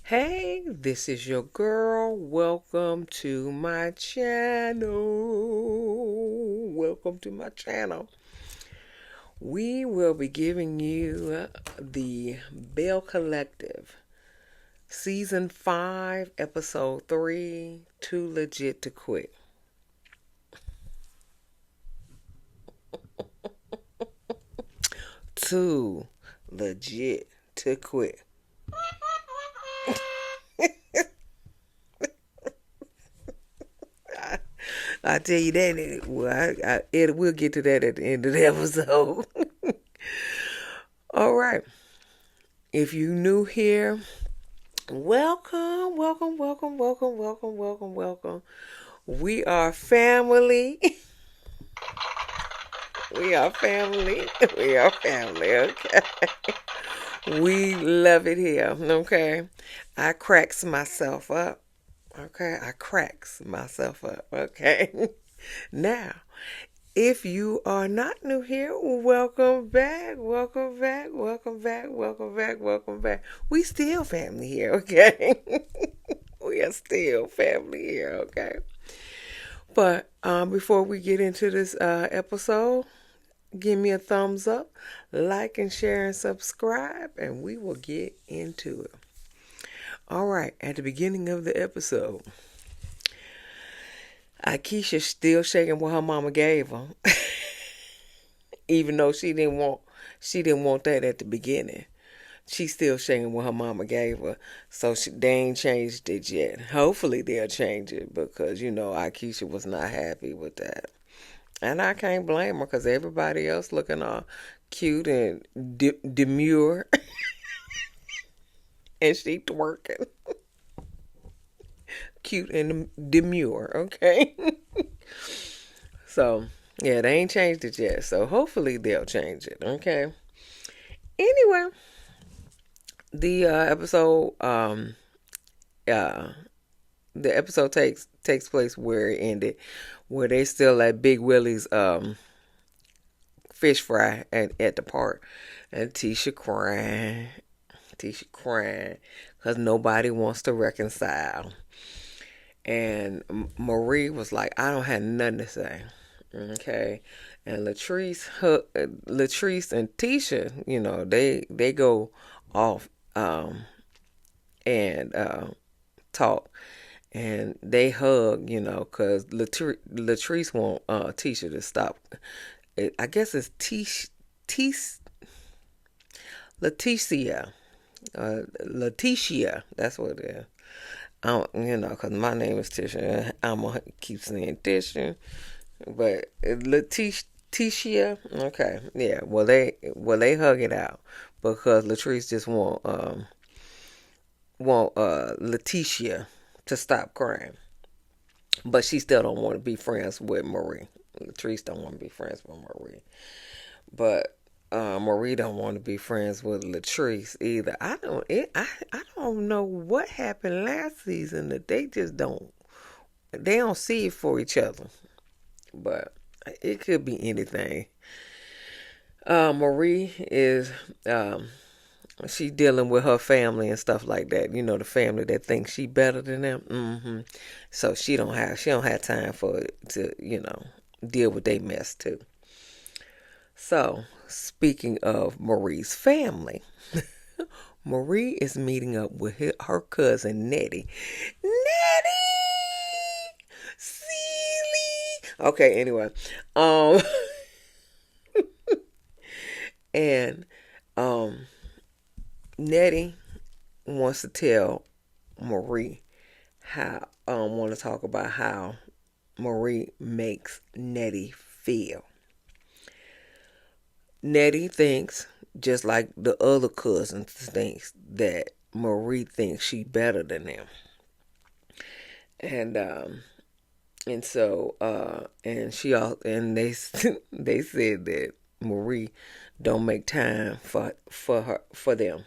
Hey, this is your girl. Welcome to my channel. Welcome to my channel. We will be giving you the Belle Collective, Season 5, Episode 3, Too Legit to Quit. Too legit to quit. I tell you that. We'll get to that at the end of the episode. All right. If you new here, welcome, welcome, welcome, welcome, welcome, welcome, welcome. We are family. We are family. We are family, okay? We love it here, okay? I cracks myself up, okay? I cracks myself up, okay? Now, if you are not new here, welcome back, welcome back, welcome back, welcome back, welcome back. We still family here, okay? We are still family here, okay? But before we get into this episode, give me a thumbs up, like and share and subscribe, and we will get into it. All right, at the beginning of the episode, Akeisha's still shaking what her mama gave her, even though she didn't want that at the beginning. She's still shaking what her mama gave her, so they ain't changed it yet. Hopefully they'll change it because Akeisha was not happy with that. And I can't blame her because everybody else looking all cute and demure. And she twerking. Cute and demure, okay? So, yeah, they ain't changed it yet. So hopefully they'll change it, okay? Anyway, the episode takes place where it ended, where they still at Big Willie's fish fry at the park, and Tisha crying because nobody wants to reconcile, and Marie was like, I don't have nothing to say, okay? And Latrice and Tisha, they go off and talk. And they hug, because Latrice want Tisha to stop. I guess it's Leticia. Leticia. That's what it is. Because my name is Tisha. I'm going to keep saying Tisha. But Leticia. Okay. Yeah. Well, they hug it out because Latrice just want Leticia to stop crying. But she still don't want to be friends with Marie. Latrice don't want to be friends with Marie. But Marie don't want to be friends with Latrice either. I don't know what happened last season that they just don't see it for each other. But it could be anything. Marie is she dealing with her family and stuff like that. The family that thinks she better than them. So she don't have time for it to deal with their mess too. So speaking of Marie's family, Marie is meeting up with her cousin Nettie. Nettie, silly. Okay, anyway, and Nettie wants to tell Marie want to talk about how Marie makes Nettie feel. Nettie thinks, just like the other cousins thinks, that Marie thinks she better than them. And so and they they said that Marie don't make time for them.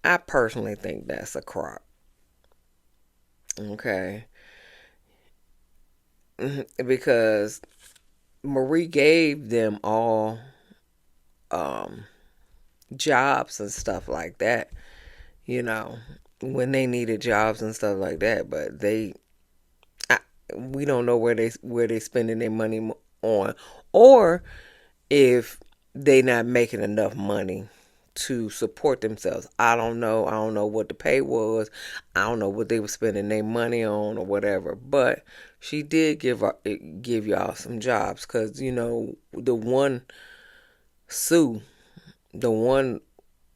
I personally think that's a crock. Okay. Because Marie gave them all jobs and stuff like that, you know, when they needed jobs and stuff like that. But I, we don't know where they spending their money on, or if they not making enough money to support themselves. I don't know. I don't know what the pay was. I don't know what they were spending their money on or whatever. But she did give y'all some jobs, because the one Sue, the one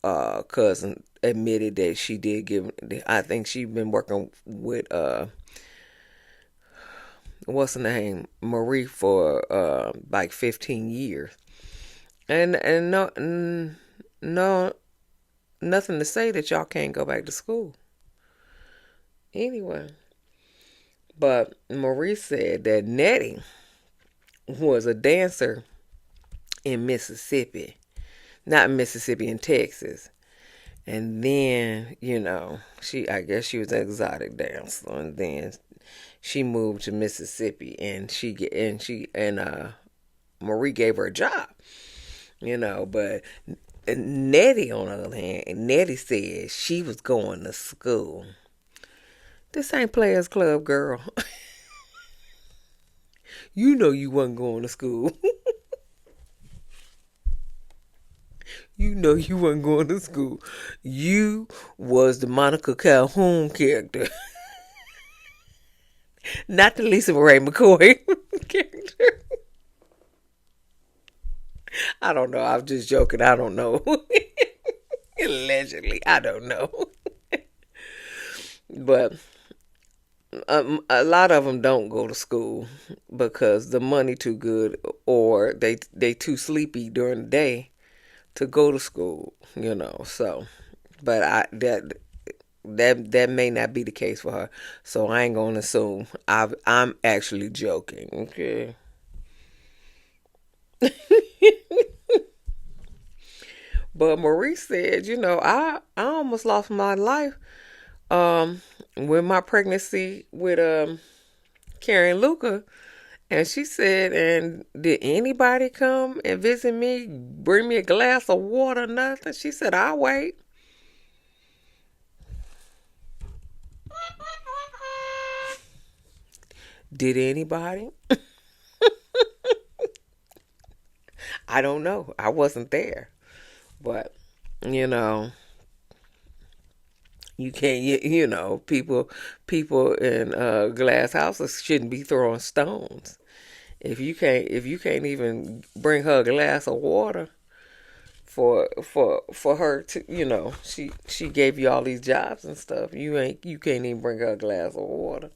cousin admitted that she did give. I think she been working with what's her name, Marie, for like 15 years, and no, nothing to say that y'all can't go back to school anyway. But Marie said that Nettie was a dancer in Mississippi, not Mississippi, in Texas. And then, I guess she was an exotic dancer, and then she moved to Mississippi, and Marie gave her a job, but Nettie, on the other hand, Nettie said she was going to school. This ain't Players Club, girl. You know you wasn't going to school. You know you wasn't going to school. You was the Monica Calhoun character. Not the Lisa Ray McCoy character. I don't know. I'm just joking. I don't know. Allegedly. I don't know. But a lot of them don't go to school because the money too good, or they too sleepy during the day to go to school, So, but that may not be the case for her. So I ain't gonna assume. I'm actually joking. Okay. But Marie said, I almost lost my life with my pregnancy with Karen Luca. And she said, and did anybody come and visit me, bring me a glass of water, nothing? She said, I'll wait. Did anybody? I don't know. I wasn't there. But, you can't, people in glass houses shouldn't be throwing stones. If you can't even bring her a glass of water for her to, she gave you all these jobs and stuff. You can't even bring her a glass of water.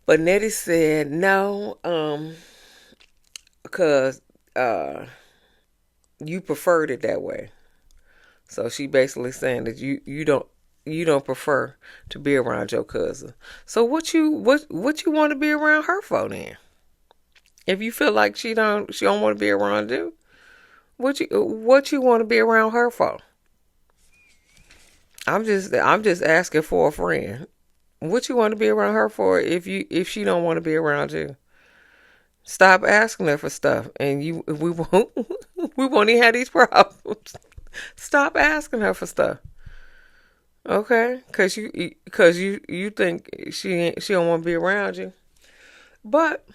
But Nettie said no, because you preferred it that way. So she basically saying that you don't prefer to be around your cousin. So what you want to be around her for then? If you feel like she don't want to be around you, what you want to be around her for? I'm just asking for a friend. What you want to be around her for if she don't want to be around you? Stop asking her for stuff, and we won't we won't even have these problems. Stop asking her for stuff, okay? Cause you think she don't want to be around you, but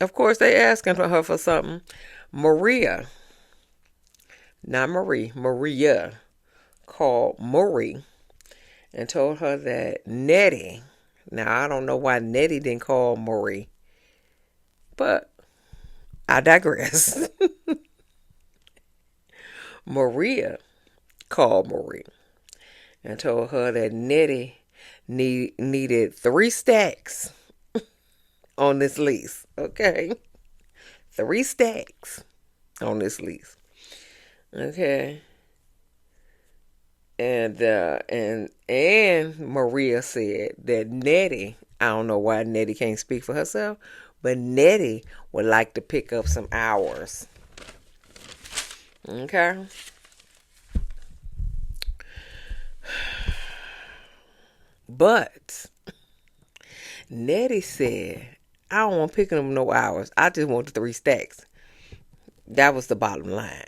of course they asking for her for something. Maria, not Marie, Maria called Marie and told her that Nettie. Now I don't know why Nettie didn't call Marie, but I digress. Maria called Marie and told her that Nettie needed 3 stacks on this lease. Okay, 3 stacks on this lease. Okay, and Maria said that Nettie. I don't know why Nettie can't speak for herself, but Nettie would like to pick up some hours. Okay. But Nettie said, I don't want picking up no hours. I just want the 3 stacks. That was the bottom line.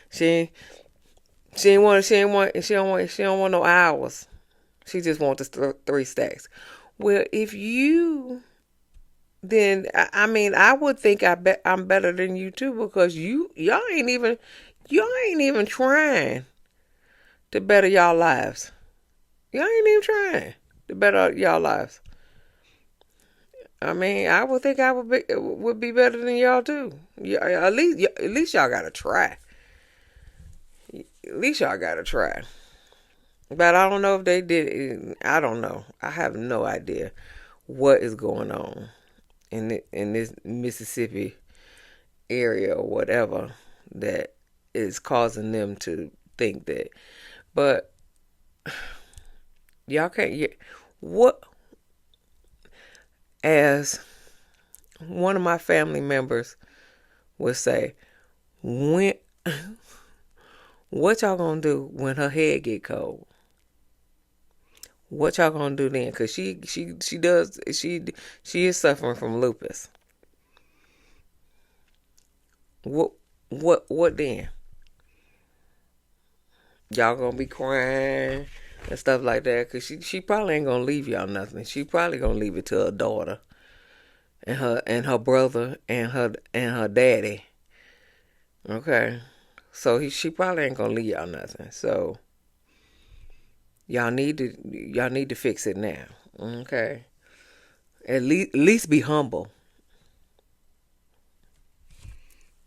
she she don't want no hours. She just wants the 3 stacks. Well, if you then I mean I would think I'm better than you too because y'all ain't even trying to better y'all lives. Y'all ain't even trying to better y'all lives. I mean, I would think I would be better than y'all too. Yeah, at least y'all gotta try. At least y'all gotta try. But I don't know if they did it. I don't know. I have no idea what is going on in this Mississippi area or whatever that is causing them to think that. But y'all can't. What as one of my family members would say, when what y'all gonna do when her head get cold? What y'all gonna do then? Cause she is suffering from lupus. What what then? Y'all gonna be crying and stuff like that? Cause she probably ain't gonna leave y'all nothing. She probably gonna leave it to her daughter and her brother and her daddy. Okay, so she probably ain't gonna leave y'all nothing. So y'all need to fix it now. Okay, at least be humble.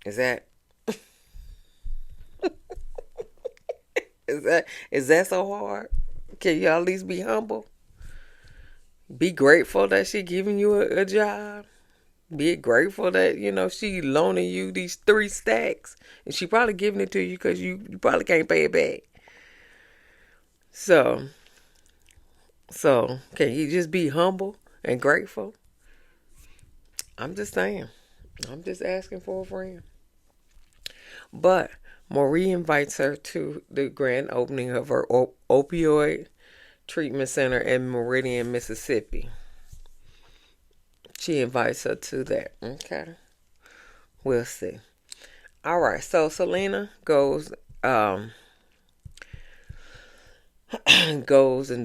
Is that is that so hard? Can y'all at least be humble? Be grateful that she giving you a job. Be grateful that she loaning you these 3 stacks, and she probably giving it to you because you probably can't pay it back. So can you just be humble and grateful? I'm just saying. I'm just asking for a friend. But Marie invites her to the grand opening of her opioid treatment center in Meridian, Mississippi. She invites her to that. Okay. We'll see. All right. So Selena goes and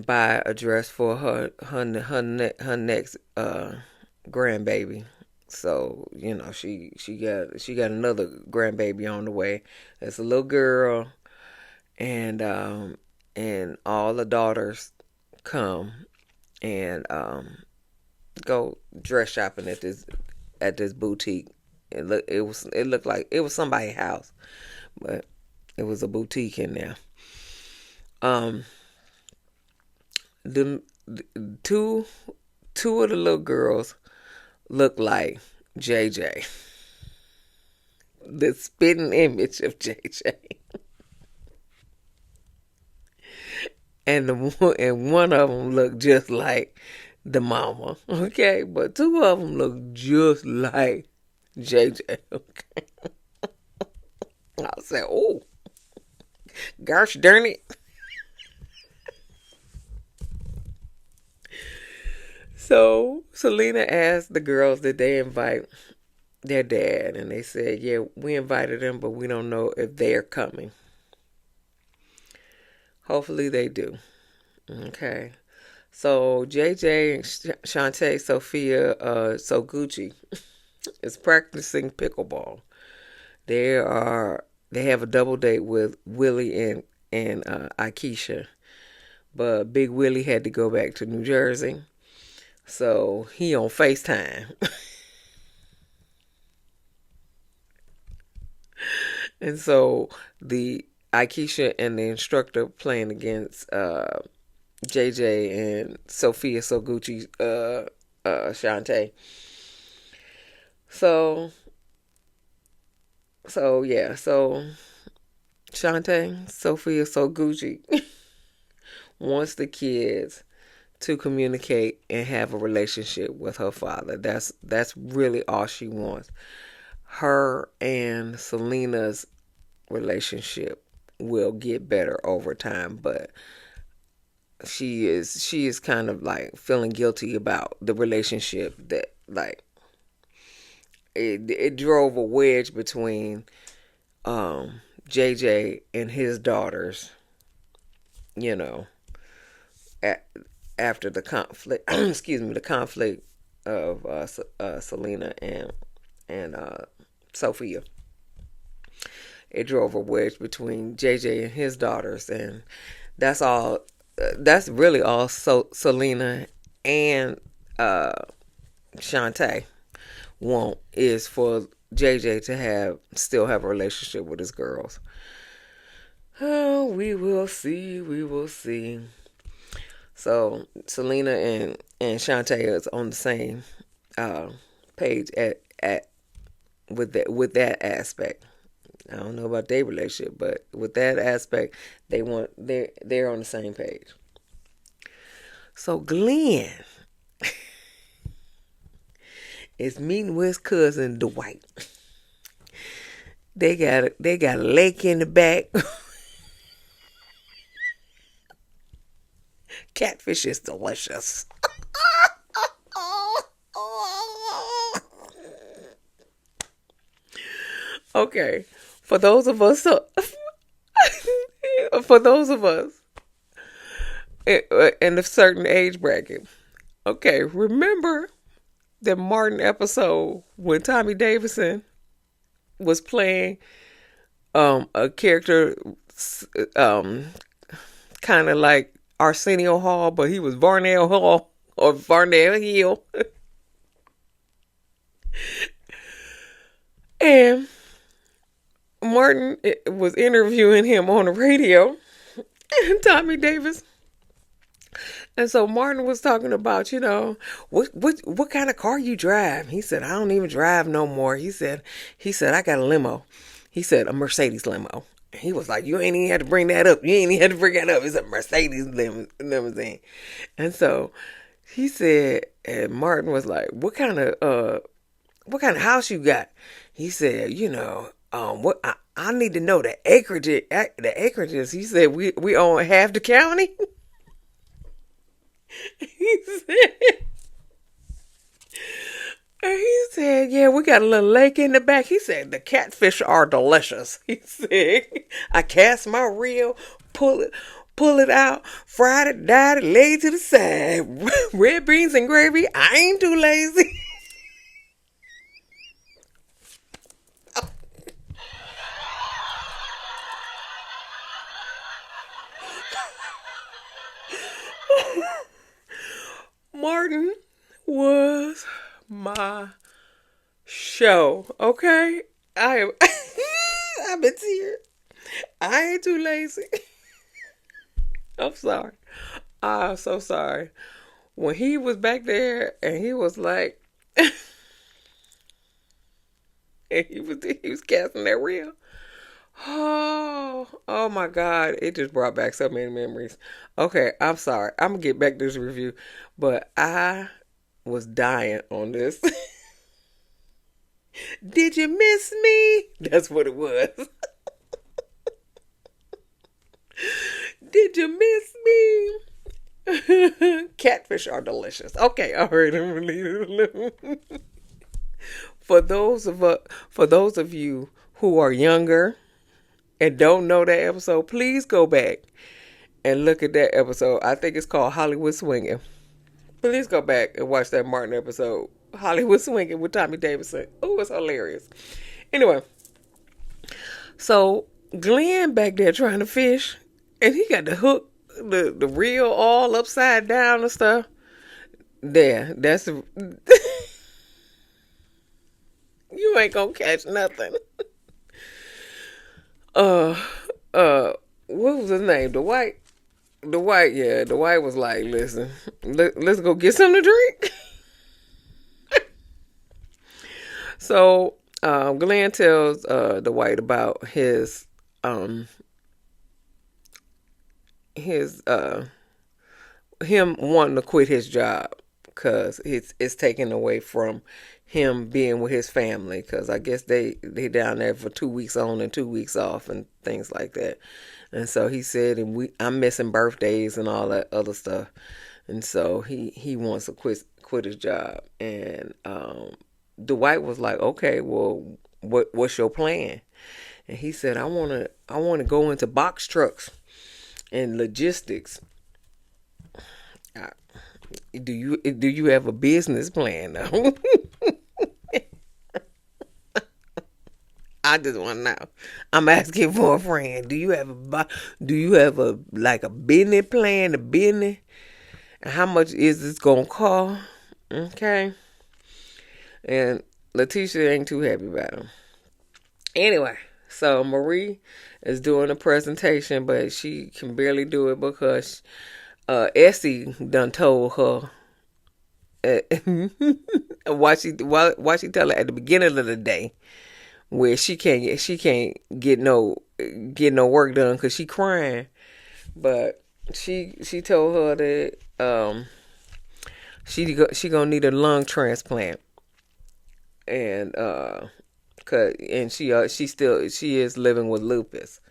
buy a dress for her next grandbaby. So she got another grandbaby on the way. It's a little girl, and all the daughters come and go dress shopping at this boutique. It looked like it was somebody's house, but it was a boutique in there. Um, the two of the little girls look like JJ, the spitting image of JJ, and one of them looked just like the mama. Okay, but 2 of them look just like JJ. Okay, I said, oh, gosh darn it. So Selena asked the girls did they invite their dad, and they said, yeah, we invited them, but we don't know if they're coming. Hopefully they do. Okay. So JJ, Shaunte, Sofia, Sogucci is practicing pickleball. They have a double date with Willie and Akeisha, but Big Willie had to go back to New Jersey, so he on FaceTime. And so the Akeisha and the instructor playing against JJ and Sofia Sogucci, Shaunte. So yeah, so Shaunte, Sofia Sogucci wants the kids to communicate and have a relationship with her father. That's really all she wants. Her and Selena's relationship will get better over time, but she is kind of like feeling guilty about the relationship that like it drove a wedge between JJ and his daughters, you know, a after the conflict, excuse me, the conflict of Selena and Sofia. It drove a wedge between JJ and his daughters, and that's all. That's really all. Selena and Shaunte want is for JJ to still have a relationship with his girls. Oh, we will see. We will see. So Selena and Shaunte is on the same page at with that aspect. I don't know about their relationship, but with that aspect, they're on the same page. So Glen is meeting with his cousin Dwight. They got a lake in the back. Catfish is delicious. Okay, for those of us, for those of us in a certain age bracket. Okay, remember the Martin episode when Tommy Davidson was playing a character kind of like Arsenio Hall, but he was Varnell Hall or Varnell Hill. And Martin was interviewing him on the radio, and Tommy Davis. And so Martin was talking about, what kind of car you drive? He said, I don't even drive no more. He said, I got a limo. He said, a Mercedes limo. And he was like, you ain't even had to bring that up. You ain't even had to bring that up. It's a Mercedes limousine. And so he said, and Martin was like, what kind of house you got? He said, what I need to know the acreages. He said, we own half the county. He said, yeah, we got a little lake in the back. He said, the catfish are delicious. He said, I cast my reel, pull it out, fried it, dyed it, laid to the side. Red beans and gravy. I ain't too lazy. Martin was my show, okay? I've been here. I ain't too lazy. I'm sorry. I'm so sorry. When he was back there and he was like, and he was casting that reel. Oh my God. It just brought back so many memories. Okay, I'm sorry. I'm going to get back to this review. But I was dying on this. Did you miss me? That's what it was. Did you miss me? Catfish are delicious. Okay, all right. I'm going to leave it alone. For those of you who are younger and don't know that episode, please go back and look at that episode. I think it's called Hollywood Swinging. Please go back and watch that Martin episode, Hollywood Swinging with Tommy Davidson. Oh, it's hilarious. Anyway, so Glen back there trying to fish, and he got the hook, the reel all upside down and stuff. There, that's you ain't gonna catch nothing. What was his name? Dwight, yeah. Dwight was like, listen, let's go get something to drink. So, Glen tells Dwight about his him wanting to quit his job because it's taken away from him being with his family, because I guess they down there for 2 weeks on and 2 weeks off and things like that. And so he said, and I'm missing birthdays and all that other stuff. And so he wants to quit his job. And Dwight was like, okay, well, what's your plan? And he said, I wanna go into box trucks and logistics. I, do you have a business plan though? I just want to know. I'm asking for a friend. Do you have a like a business plan, a business, and how much is this gonna cost? Okay, and Letitia ain't too happy about him. Anyway, so Marie is doing a presentation, but she can barely do it because Essie done told her why she tell her at the beginning of the day where she can't get no work done because she crying, but she told her that she gonna need a lung transplant, and she is living with lupus.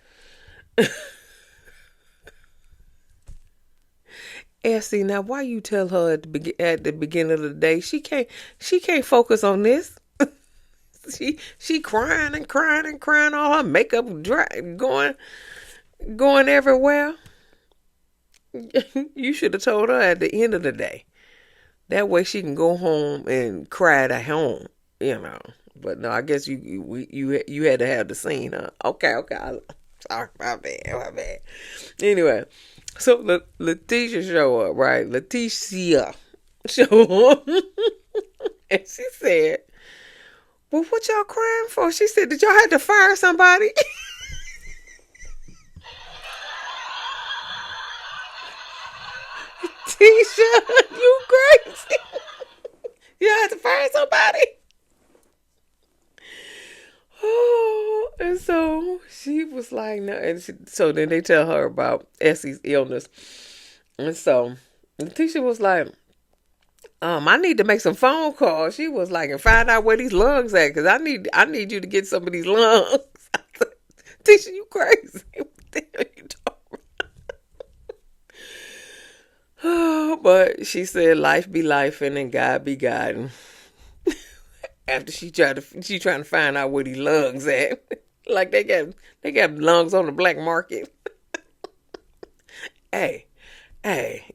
And see, now why you tell her at the beginning of the day she can't focus on this. She crying and crying and crying, all her makeup dry, going everywhere. You should have told her at the end of the day. That way she can go home and cry at home, you know. But no, I guess you had to have the scene, huh? Okay, okay. Sorry, my bad, my bad. Anyway, so Letitia show up, right? Letitia show up, and she said, "Well, what y'all crying for?" She said, "Did y'all have to fire somebody?" Tisha, you crazy? You had to fire somebody? Oh, and so she was like, no. And so then they tell her about Essie's illness. And so Letitia was like, I need to make some phone calls. She was like, and find out where these lungs at, because I need you to get some of these lungs. I said, Tisha, you crazy. What the hell you talking about? But she said life be life and God be God. After she trying to find out where these lungs at. Like they got lungs on the black market. Hey, hey.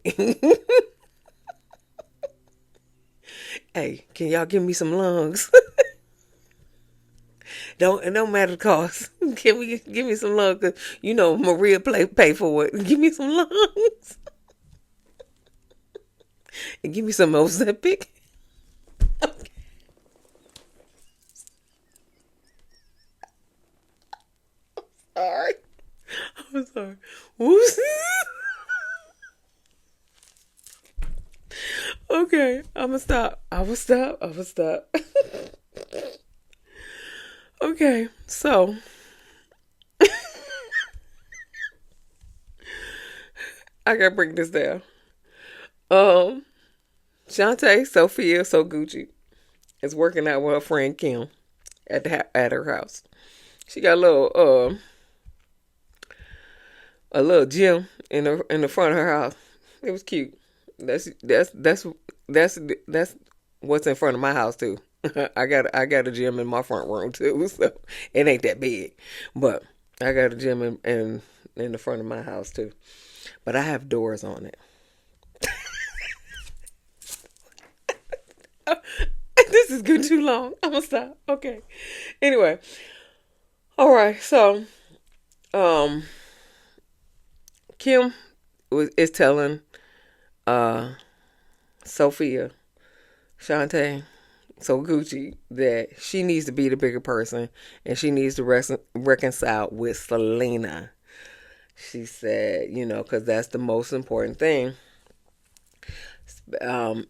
Hey, can y'all give me some lungs? It don't matter the cost. Can we give me some lungs? 'Cause Maria pay for it. Give me some lungs. And give me some Ozempic. Okay. Sorry. I'm sorry. Whoops. Okay, I'ma stop. I will stop. I will stop. Okay, so I gotta break this down. Um, Shaunte, Sofia, Sogucci is working out with her friend Kim at her house. She got a little gym in the front of her house. It was cute. That's what's in front of my house too. I got a gym in my front room too, so it ain't that big. But I got a gym in the front of my house too. But I have doors on it. This is good too long. I'm gonna stop. Okay. Anyway, all right. So, um, Kim is telling uh Sofia, Shaunte, Gucci that she needs to be the bigger person and she needs to reconcile with Selena. She said, because that's the most important thing.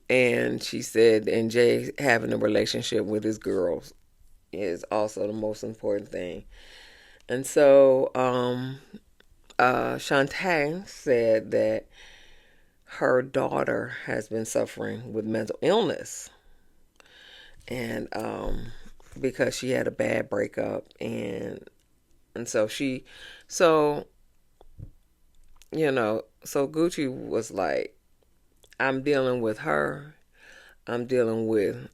And she said, and Jay having a relationship with his girls is also the most important thing. And so, Shaunte said that her daughter has been suffering with mental illness, and because she had a bad breakup, and so so Gucci was like, I'm dealing with her, I'm dealing with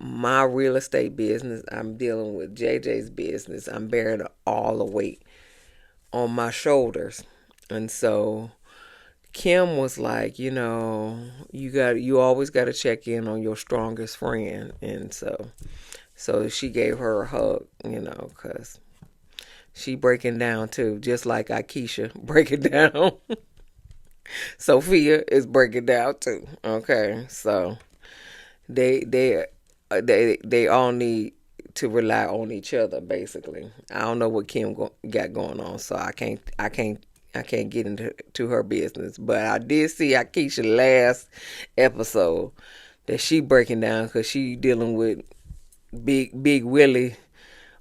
my real estate business. I'm dealing with JJ's business. I'm bearing all the weight on my shoulders. And so Kim was like, you always got to check in on your strongest friend. And so she gave her a hug, cuz she breaking down too, just like Akeisha breaking down. Sofia is breaking down too. Okay, so they they they all need to rely on each other. Basically, I don't know what Kim got going on, so I can't get into her business. But I did see Akeisha last episode that she breaking down because she dealing with Big Willie,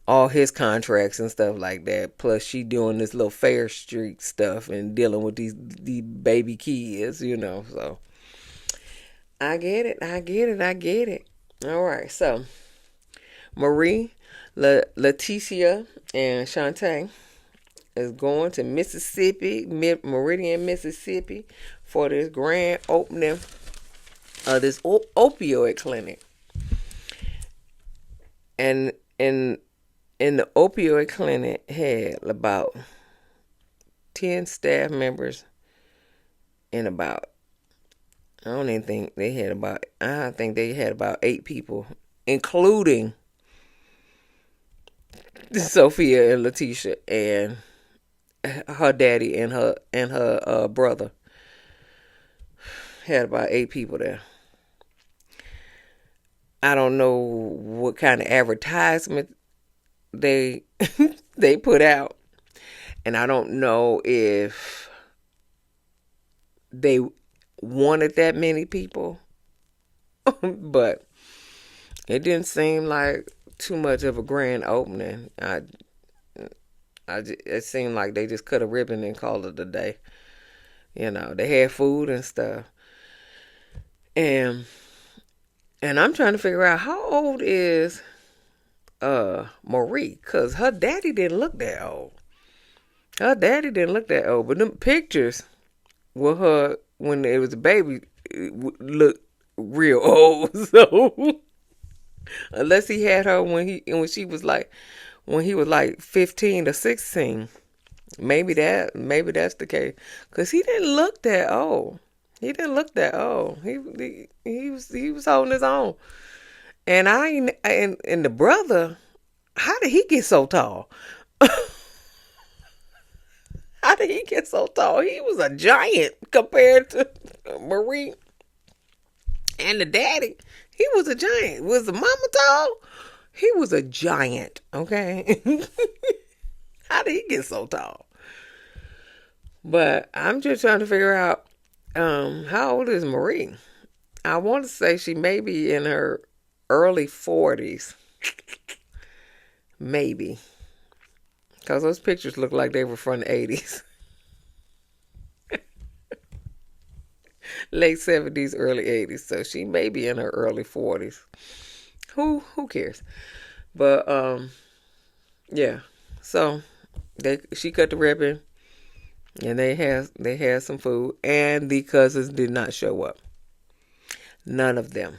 all his contracts and stuff like that. Plus, she doing this little Fair Street stuff and dealing with these baby kids. So I get it. I get it. I get it. All right. So Marie, Leticia, and Shaunte is going to Mississippi, Meridian, Mississippi, for this grand opening of this opioid clinic. And in the opioid clinic had about 10 staff members and about I think they had about 8 people, including Sofia and Leticia and her daddy and her brother. Had about 8 people there. I don't know what kind of advertisement they they put out, and I don't know if they wanted that many people, but it didn't seem like too much of a grand opening. It seemed like they just cut a ribbon and called it a day. They had food and stuff, and I'm trying to figure out how old is Marie, because her daddy didn't look that old. Her daddy didn't look that old, but them pictures with her when it was a baby looked real old. So unless he had her when she was like when he was like 15 or 16, maybe that's the case, because he didn't look that old. He didn't look that old. He was holding his own. And and the brother, how did he get so tall? How did he get so tall? He was a giant compared to Marie. And the daddy, he was a giant. Was the mama tall? He was a giant, okay? How did he get so tall? But I'm just trying to figure out, how old is Marie? I want to say she may be in her early 40s. Maybe. Because those pictures look like they were from the 80s. Late 70s, early 80s. So she may be in her early 40s. Who cares? But, yeah. So she cut the ribbon. And they had some food. And the cousins did not show up. None of them.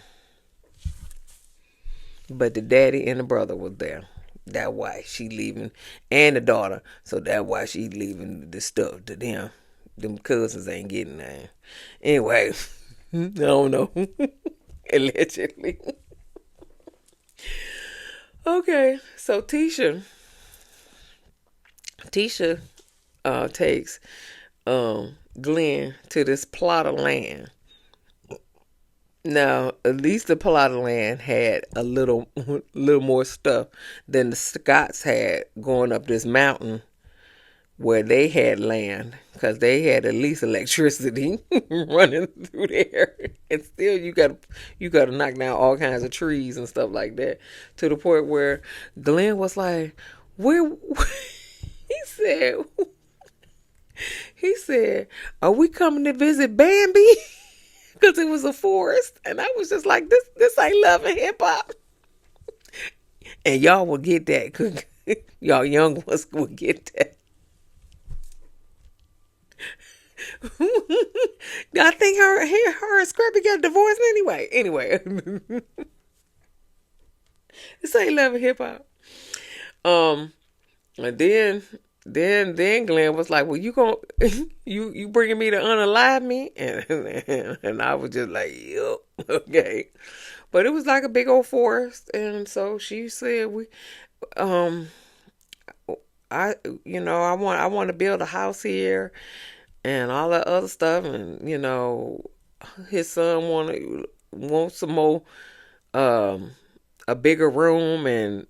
But the daddy and the brother was there. That's why she leaving. And the daughter. So that's why she leaving the stuff to them. Them cousins ain't getting that. Anyway. I don't know. Allegedly. Okay. So Tisha takes Glen to this plot of land. Now, at least the plot of land had a little more stuff than the Scotts had going up this mountain where they had land, because they had at least electricity running through there. And still, you got to knock down all kinds of trees and stuff like that, to the point where Glen was like, "Where?" He said, "Are we coming to visit Bambi?" Because it was a forest. And I was just like, this ain't love and hip hop. And y'all will get that. Y'all young ones will get that. I think her and Scrappy got divorced anyway. This ain't loving hip hop. Um, and then Glenn was like, "Well, you gon' you bringing me to unalive me?" And I was just like, "Yup, okay." But it was like a big old forest, and so she said, "We, um, I, I want to build a house here and all that other stuff, and his son want some more, um, a bigger room and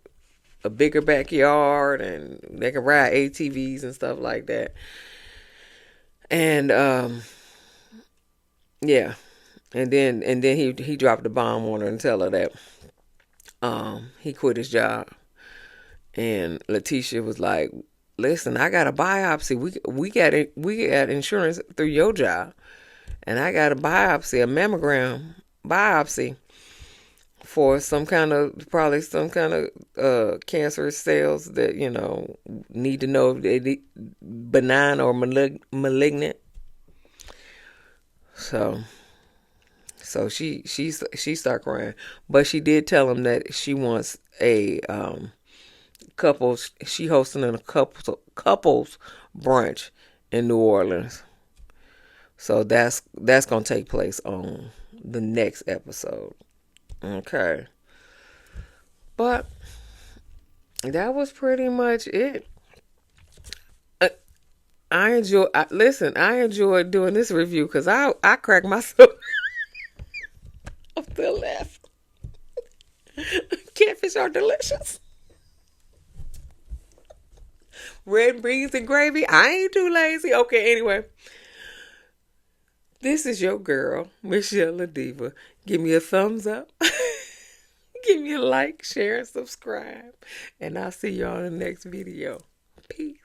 a bigger backyard, and they can ride ATVs and stuff like that." And yeah, and then he dropped the bomb on her and tell her that he quit his job. And Letitia was like, "Listen, I got a biopsy. We got insurance through your job, and I got a biopsy, a mammogram biopsy for probably some kind of cancerous cells that need to know if they benign or malignant." So she started crying, but she did tell him that she wants a couples. She hosting a couples brunch in New Orleans. So that's gonna take place on the next episode. Okay, but that was pretty much it. Uh, listen. I enjoyed doing this review because I cracked myself up the left. Catfish are delicious. Red beans and gravy. I ain't too lazy. Okay, anyway. This is your girl, msyelladiva. Give me a thumbs up. Give me a like, share, and subscribe. And I'll see y'all in the next video. Peace.